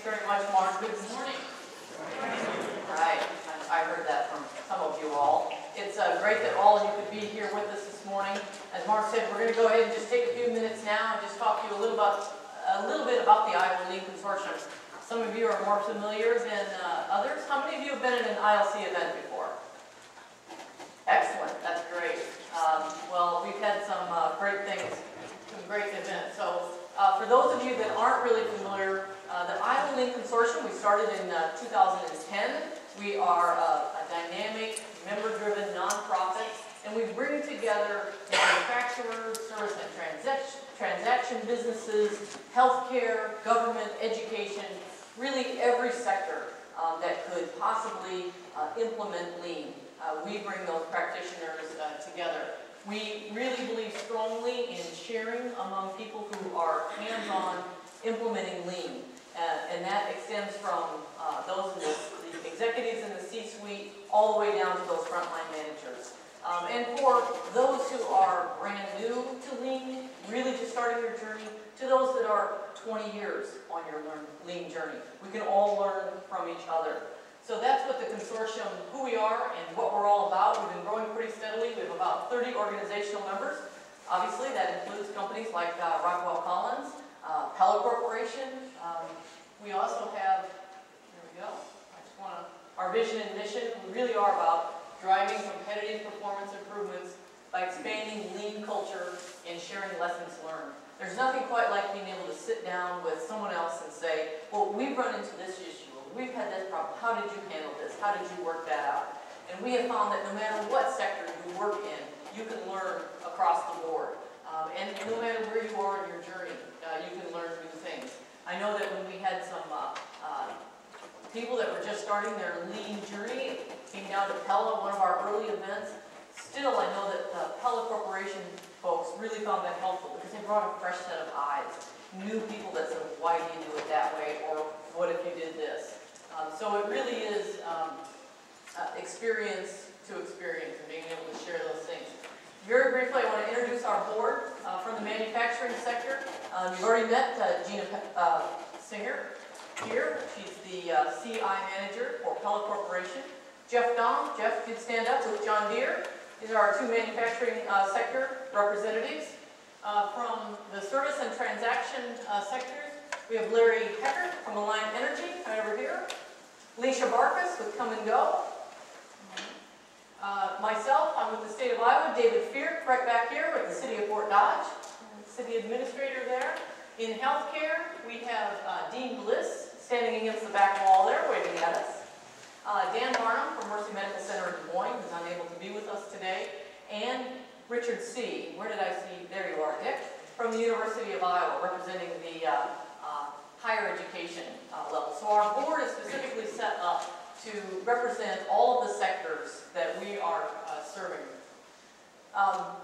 very much, Mark. Good morning. All right, I heard that from some of you all. It's great that all of you could be here with us this morning. As Mark said, we're going to go ahead and just take a few minutes now and just talk to you a little bit about the Iowa Lean Consortium. Some of you are more familiar than others. How many of you have been at an ILC event before? Excellent, that's great. Well, we've had some great things, some great events. So for those of you that aren't really familiar, the Iowa Lean Consortium, we started in 2010. We are a dynamic, member-driven nonprofit, and we bring together manufacturers, service and transaction businesses, healthcare, government, education, really every sector that could possibly implement Lean. We bring those practitioners together. We really believe strongly in sharing among people who are hands-on implementing Lean. And that extends from those in the executives in the C-suite all the way down to those frontline managers. And for those who are brand new to Lean, really just starting your journey, to those that are 20 years on your Lean journey, we can all learn from each other. So that's what the consortium, who we are and what we're all about. We've been growing pretty steadily. We have about 30 organizational members. Obviously, that includes companies like Rockwell Collins, Pella Corporation. We also have, there we go, our vision and mission. We really are about driving competitive performance improvements by expanding Lean culture and sharing lessons learned. There's nothing quite like being able to sit down with someone else and say, well, we've run into this issue. We've had this problem. How did you handle this? How did you work that out? And we have found that no matter what sector you work in, you can learn across the board. And no matter where you are in your journey, you can learn new things. I know that when we had some people that were just starting their Lean journey, came down to Pella, one of our early events. Still, I know that the Pella Corporation folks really found that helpful because they brought a fresh set of eyes. New people that said, why do you do it that way? Or what if you did this? So it really is experience to experience and being able to share those things. Very briefly, I want to introduce our board from the manufacturing sector. You've already met Gina Singer here. She's the CI manager for Pella Corporation. Jeff Dom, Jeff did stand up with John Deere. These are our two manufacturing sector representatives. From the service and transaction sectors, we have Larry Hecker from Alliant Energy, right over here. Alicia Barkas with Come and Go. Myself, I'm with the state of Iowa. David Feert, right back here with the city of Fort Dodge, city administrator there. In healthcare, we have Dean Bliss standing against the back wall there, waving at us. Dan Barnum from Mercy Medical Center in Des Moines, who's unable to be with us today. And Richard C. Where did I see? There you are, Dick. From the University of Iowa, representing the higher education level. So our board is specifically set up to represent all of the sectors that we are serving.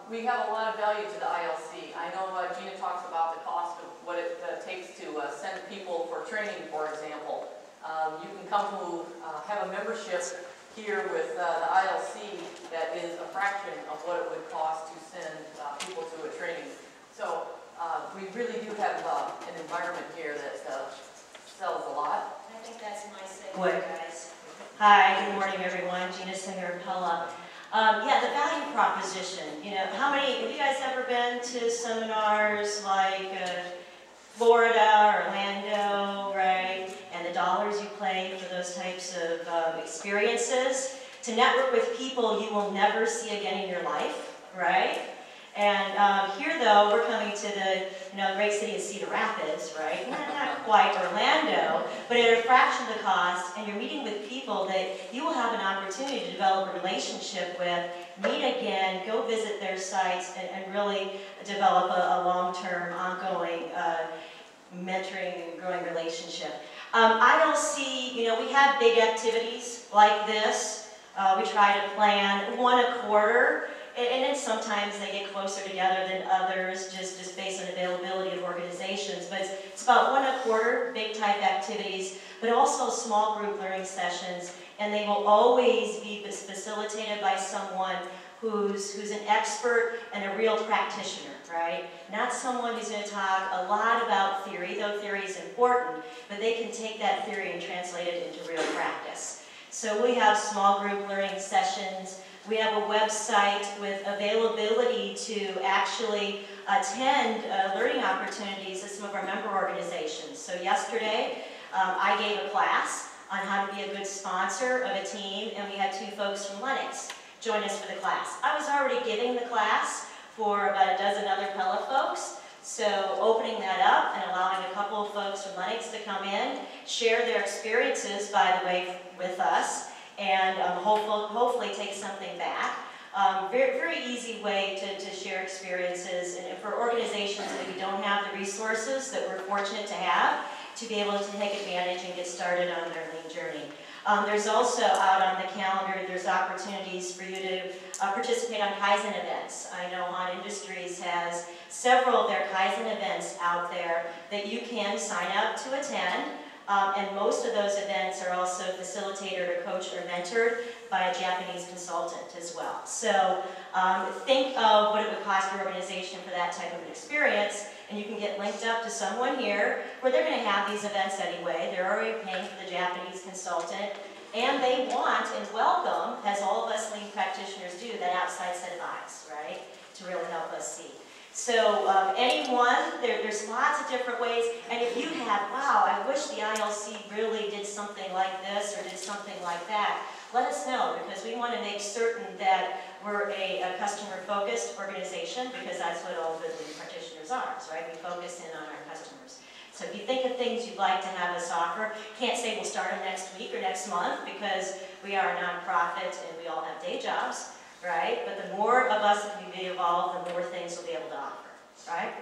We have a lot of value to the ILC. I know Gina talks about the cost of what it takes to send people for training, for example. You can come to have a membership here with the ILC that is a fraction of what it would cost to send people to a training. So we really do have an environment here that sells a lot. I think that's my segue, guys. Hi, good morning, everyone. Gina Singer, Pella. Yeah, the value proposition. You know, have you guys ever been to seminars like Florida, Orlando, right? And the dollars you pay for those types of experiences to network with people you will never see again in your life, right? And here, though, we're coming to the great city of Cedar Rapids, right? Not quite Orlando, but at a fraction of the cost, and you're meeting with people that you will have an opportunity to develop a relationship with, meet again, go visit their sites, and really develop a long-term, ongoing mentoring and growing relationship. ILC, we have big activities like this. We try to plan one a quarter. And then sometimes they get closer together than others, just based on availability of organizations. But it's about one a quarter, big type activities, but also small group learning sessions. And they will always be facilitated by someone who's an expert and a real practitioner, right? Not someone who's going to talk a lot about theory, though theory is important. important, but they can take that theory and translate it into real practice. So we have small group learning sessions. We have a website with availability to actually attend learning opportunities at some of our member organizations. So yesterday, I gave a class on how to be a good sponsor of a team, and we had 2 folks from Lennox join us for the class. I was already giving the class for about a dozen other Pella folks, so opening that up and allowing a couple of folks from Lennox to come in, share their experiences, by the way, with us, and hopefully take something back. Very, very easy way to share experiences, and for organizations that maybe don't have the resources that we're fortunate to have, to be able to take advantage and get started on their lean journey. There's also out on the calendar, there's opportunities for you to participate on Kaizen events. I know Han Industries has several of their Kaizen events out there that you can sign up to attend. And most of those events are also facilitated or coached or mentored by a Japanese consultant as well. So think of what it would cost your organization for that type of an experience, and you can get linked up to someone here where they're going to have these events anyway. They're already paying for the Japanese consultant, and they want and welcome, as all of us lean practitioners do, that outside set of eyes, right, to really help us see. So anyone, there's lots of different ways, and if you have, wow, I wish the ILC really did something like this or did something like that, let us know, because we want to make certain that we're a customer-focused organization, because that's what all good lean practitioners are, right? We focus in on our customers. So if you think of things you'd like to have us offer, can't say we'll start them next week or next month, because we are a nonprofit and we all have day jobs, right? But the more of us that we evolve, the more things we'll be able to offer, right?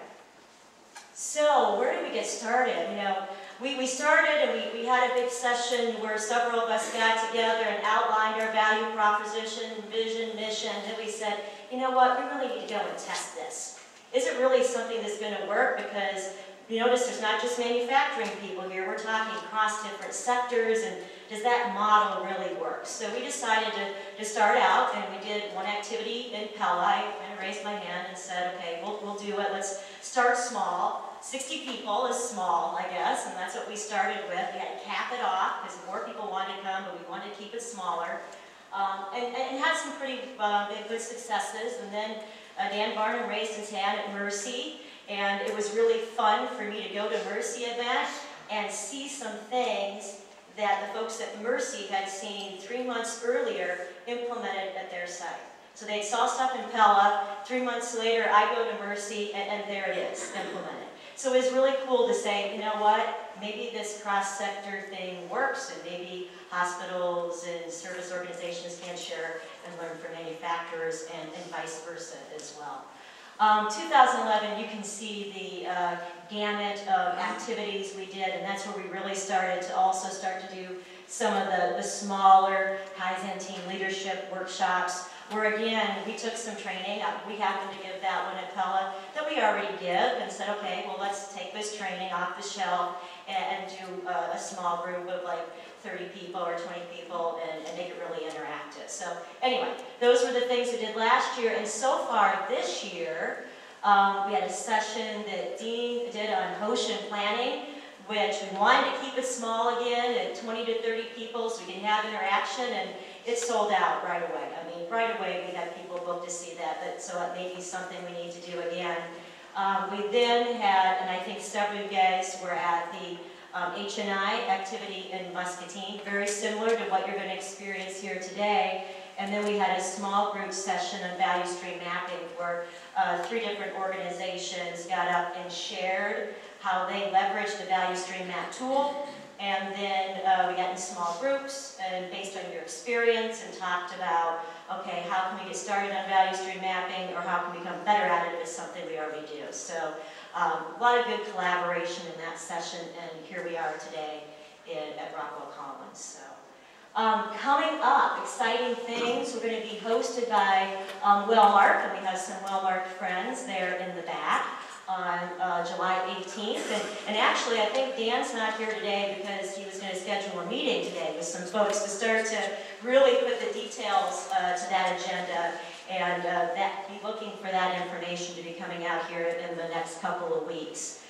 So where did we get started? You know, we started and we had a big session where several of us got together and outlined our value proposition, vision, mission, and we said, you know what, we really need to go and test this. Is it really something that's going to work? Because you notice there's not just manufacturing people here, we're talking across different sectors, and does that model really work? So we decided to start out, and we did one activity in Pella. I kind of raised my hand and said, okay, we'll do it. Let's start small. 60 people is small, I guess, and that's what we started with. We had to cap it off because more people wanted to come, but we wanted to keep it smaller. And had some pretty good successes. And then Dan Barnum raised his hand at Mercy, and it was really fun for me to go to Mercy event and see some things that the folks at Mercy had seen 3 months earlier implemented at their site. So they saw stuff in Pella. 3 months later, I go to Mercy, and there it is, implemented. So it was really cool to say, you know what, maybe this cross-sector thing works, and maybe hospitals and service organizations can share and learn from manufacturers, and vice versa as well. 2011, you can see the gamut of activities we did, and that's where we really started to also start to do some of the smaller Kaizen team leadership workshops, where again, we took some training. We happened to give that one at Pella that we already give, and said, okay, well, let's take this training off the shelf and do a small group of like 30 people or 20 people and make it really interactive. So anyway, those were the things we did last year, and so far this year, we had a session that Dean did on Hoshin planning, which we wanted to keep it small again at 20 to 30 people so we can have interaction, and it sold out right away. I mean, right away we had people booked to see that, but so it may be something we need to do again. We then had, and I think several of you guys were at the H&I activity in Muscatine, very similar to what you're going to experience here today. And then we had a small group session on value stream mapping where 3 different organizations got up and shared how they leveraged the value stream map tool. And then we got in small groups and based on your experience and talked about, okay, how can we get started on value stream mapping, or how can we become better at it if it's something we already do. So a lot of good collaboration in that session, and here we are today at Rockwell Collins. So coming up, exciting things. We're going to be hosted by Wellmark, and we have some Wellmark friends there in the back on July 18th. And actually, I think Dan's not here today because he was going to schedule a meeting today with some folks to start to really put the details to that agenda, and be looking for that information to be coming out here in the next couple of weeks.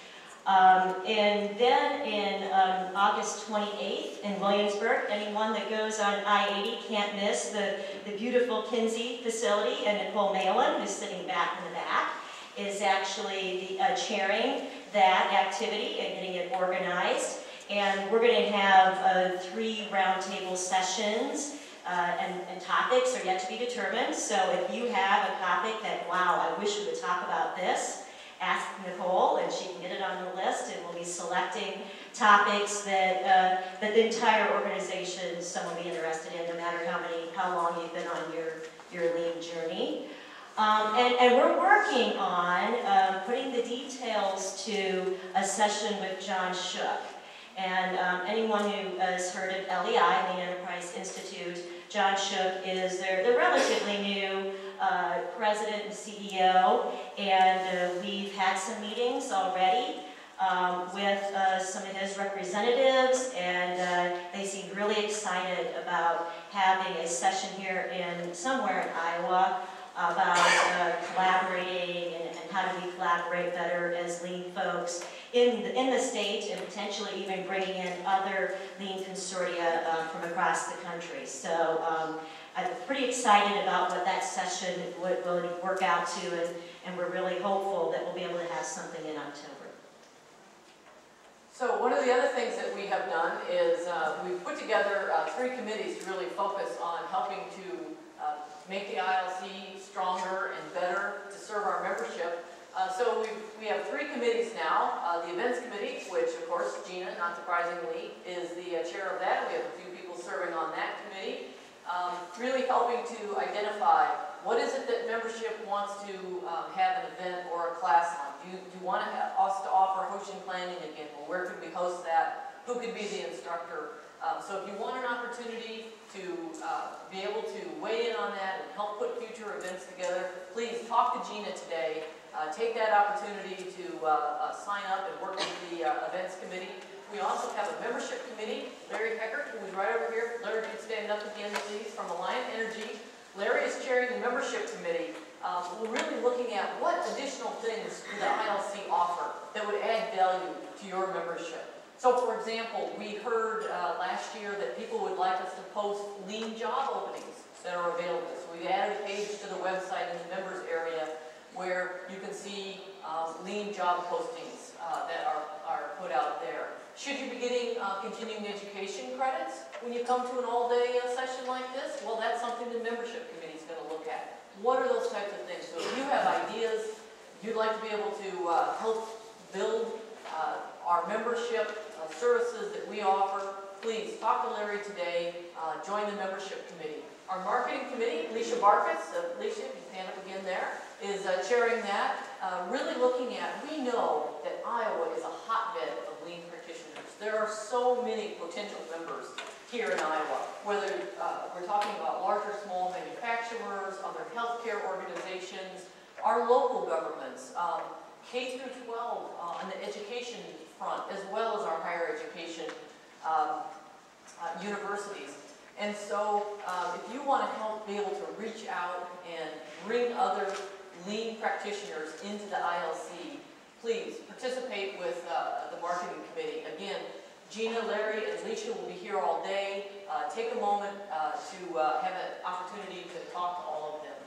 And then in August 28th in Williamsburg, anyone that goes on I-80 can't miss the beautiful Kinsey facility, and Nicole Malin, who's sitting back in the back, is actually chairing that activity and getting it organized. And we're going to have 3 roundtable sessions, and topics are yet to be determined. So if you have a topic that, wow, I wish we would talk about this, ask Nicole, and she can get it on the list, and we'll be selecting topics that that the entire organization, someone will be interested in, no matter how long you've been on your lean journey. And we're working on putting the details to a session with John Shook. And anyone who has heard of LEI, Lean Enterprise Institute, John Shook is their relatively new president and CEO, and we've had some meetings already with some of his representatives, and they seem really excited about having a session here somewhere in Iowa about collaborating and how do we collaborate better as lean folks in the state, and potentially even bringing in other lean consortia from across the country. So I'm pretty excited about what that session would work out to, and we're really hopeful that we'll be able to have something in October. So one of the other things that we have done is we've put together 3 committees to really focus on helping to make the ILC stronger and better to serve our membership. So we have 3 committees now. The events committee, which of course Gina, not surprisingly, is the chair of that. We have a few people serving on that committee, really helping to identify what is it that membership wants to have an event or a class on. Do you want us to offer ocean planning again? Well, where could we host that? Who could be the instructor? So if you want an opportunity to be able to weigh in on that and help put future events together, please talk to Gina today. Take that opportunity to sign up and work with the events committee. We also have a membership committee. Larry Heckert, who is right over here. Larry, could stand up again, please, from Alliant Energy. Larry is chairing the membership committee. We're really looking at what additional things the ILC offer that would add value to your membership. So, for example, we heard last year that people would like us to post lean job openings that are available. So we added a page to the website in the members area where you can see lean job postings that are put out there. Should you be getting continuing education credits when you come to an all-day session like this? Well, that's something the membership committee is going to look at. What are those types of things? So if you have ideas, you'd like to be able to help build our membership services that we offer, please talk to Larry today, join the membership committee. Our marketing committee, Alicia Barkis, Alicia, you can stand up again there, is chairing that, really looking at, we know that Iowa is a hotbed of lean practitioners. There are so many potential members here in Iowa, whether we're talking about large or small manufacturers, other healthcare organizations, our local governments, K through 12 on the education front, as well as our higher education universities. And so if you want to help be able to reach out and bring other lean practitioners into the ILC, please participate with the marketing committee. Again, Gina, Larry, and Alicia will be here all day. Take a moment to have an opportunity to talk to all of them.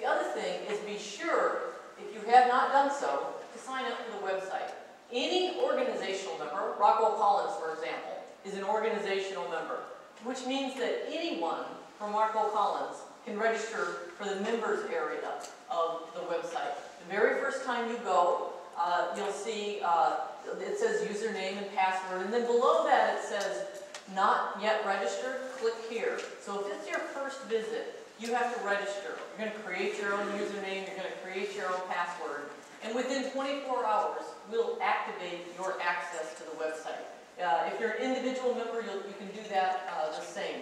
The other thing is be sure, if you have not done so, to sign up for the website. Any organizational member, Rockwell Collins, for example, is an organizational member, which means that anyone from Rockwell Collins can register for the members area of the website. The very first time you go, you'll see it says username and password, and then below that it says not yet registered, click here. So if it's your first visit, you have to register. You're going to create your own username, you're going to create your own password, and within 24 hours, we'll activate your access to the website. If you're an individual member, you can do that the same.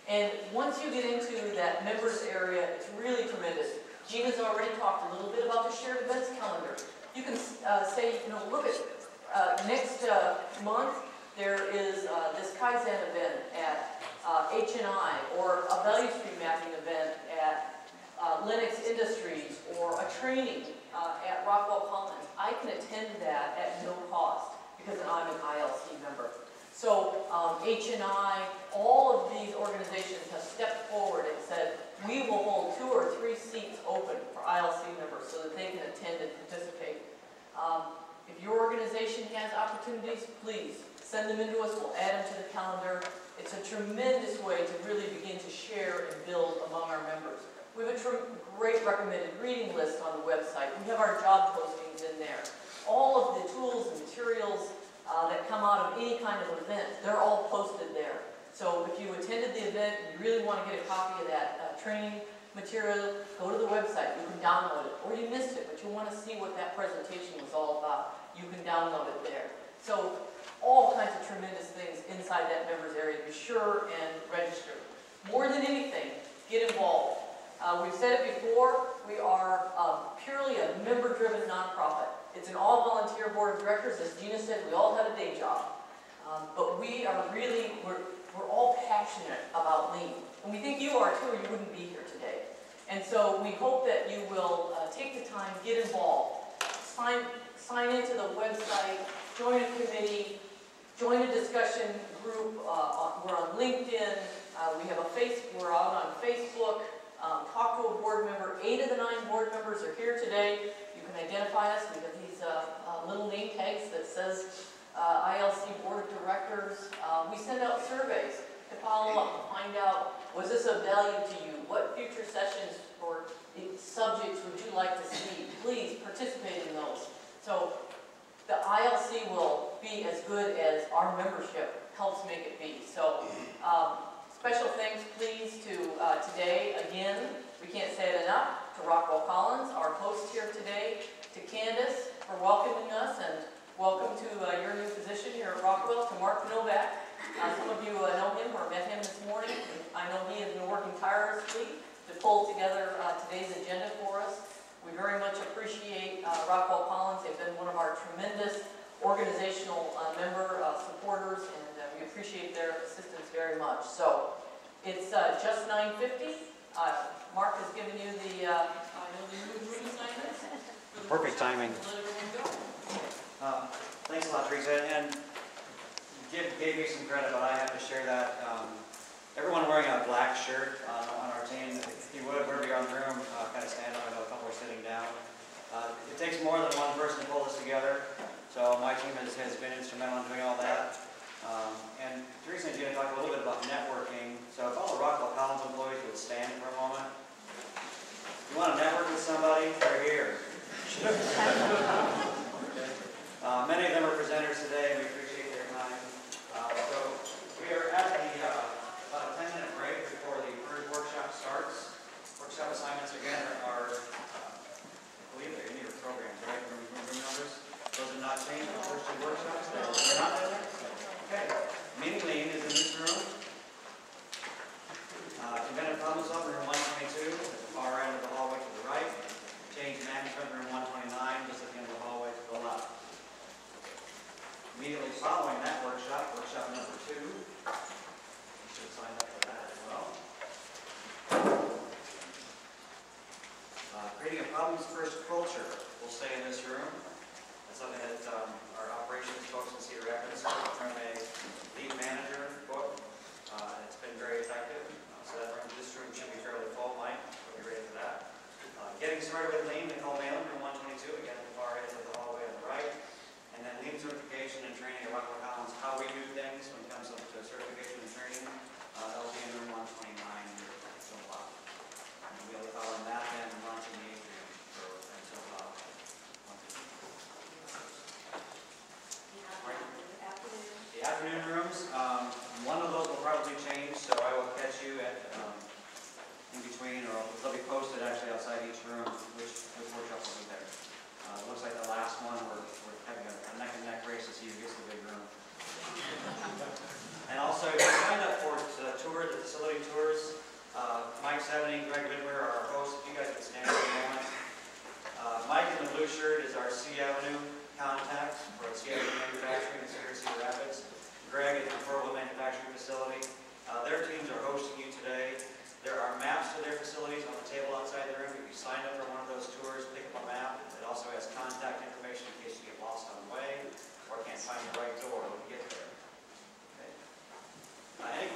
And once you get into that members area, it's really tremendous. Gina's already talked a little bit about the shared events calendar. You can say, look at next month, there is this Kaizen event at H&I, or a value stream mapping event at Linux Industries, or a training at Rockwell Collins, I can attend that at no cost because I'm an ILC member. So H&I, all of these organizations have stepped forward and said, we will hold 2 or 3 seats open for ILC members so that they can attend and participate. If your organization has opportunities, please send them in to us. We'll add them to the calendar. It's a tremendous way to really begin to share and build among our members. We have a great recommended reading list on the website. We have our job postings in there. All of the tools and materials that come out of any kind of event, they're all posted there. So if you attended the event and you really want to get a copy of that training material, go to the website. You can download it. Or you missed it, but you want to see what that presentation was all about. You can download it there. So all kinds of tremendous things inside that members area. Be sure and register. More than anything, get involved. We've said it before, we are purely a member-driven nonprofit. It's an all-volunteer board of directors. As Gina said, we all have a day job. But we are really, we're all passionate about Lean. And we think you are too, or you wouldn't be here today. And so we hope that you will take the time, get involved, sign into the website, join a committee, join a discussion group. We're on LinkedIn. We have we're out on Facebook. Talk to a board member. 8 of the 9 board members are here today. You can identify us. We have these little name tags that says ILC Board of Directors. We send out surveys to follow up and find out, was this of value to you? What future sessions or subjects would you like to see? Please participate in those. So the ILC will be as good as our membership helps make it be. So special thanks, please, to today, again, we can't say it enough, to Rockwell Collins, our host here today, to Candace for welcoming us, and welcome to your new position here at Rockwell, to Mark Novak. Some of you know him or met him this morning. I know he has been working tirelessly to pull together today's agenda for us. We very much appreciate Rockwell Collins. They've been one of our tremendous organizational member supporters, and we appreciate their assistance very much. So it's just 9:50. Mark has given you the room assignments. Perfect timing. Let everyone go. Thanks a lot, Teresa. And gave me some credit, but I have to share that. Everyone wearing a black shirt on our team, if you would, wherever you're on the room, kind of stand up. I know a couple are sitting down. It takes more than one person to pull this together. So my team has been instrumental in doing all that. And Teresa and Gina talked a little bit about networking. So if all the Rockwell Collins employees would stand for a moment. If you want to network with somebody, they're here. Many of them are presenters today, and we appreciate their time. So we are at the about a 10-minute break before the first workshop starts. Workshop assignments, again, are, I believe they're in your programs, right? Room numbers. Those are not changed in the first 2 workshops. They're not there? Okay. Meeting Lean is in this room. Inventive problem solving, room 122, at the far end of the hallway to the right. Change management, room 129, just at the end of the hallway to the left. Immediately following that workshop, workshop number 2. You should have signed up for that as well. Creating a problems-first culture. We'll stay in this room. That's something that our operations folks in Cedar Rapids from a lead manager book. It's been very effective. So this room should be fairly full. Mike, we'll be ready for that. Getting started with Lean, Nicole Malin, room 122, again at the far end of the hallway on the right. And then Lean certification and training at Rockwell Collins, how we do things when it comes to certification and training. That'll be in room 129 here until about. And we'll be following that then launching the atrium for until about. The afternoon rooms, one of those will probably change, so I will catch you at in between, or they'll be posted actually outside each room, which workshops will be there. It looks like the last one, we're having a neck-and-neck race to see who gets the big room. And also, if you signed up for the tour, the facility tours, Mike Seveny, Greg Whitmer are our hosts. If you guys could stand for a moment. Mike in the blue shirt is our C Avenue contact for C Avenue Manufacturing in Cedar Rapids. Greg is the Portable Manufacturing Facility. Their teams are hosting you today. There are maps to their facilities on the table outside the room. If you signed up for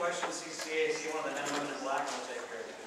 questions, CCA, see one of the men and women in black, and we'll take care of you.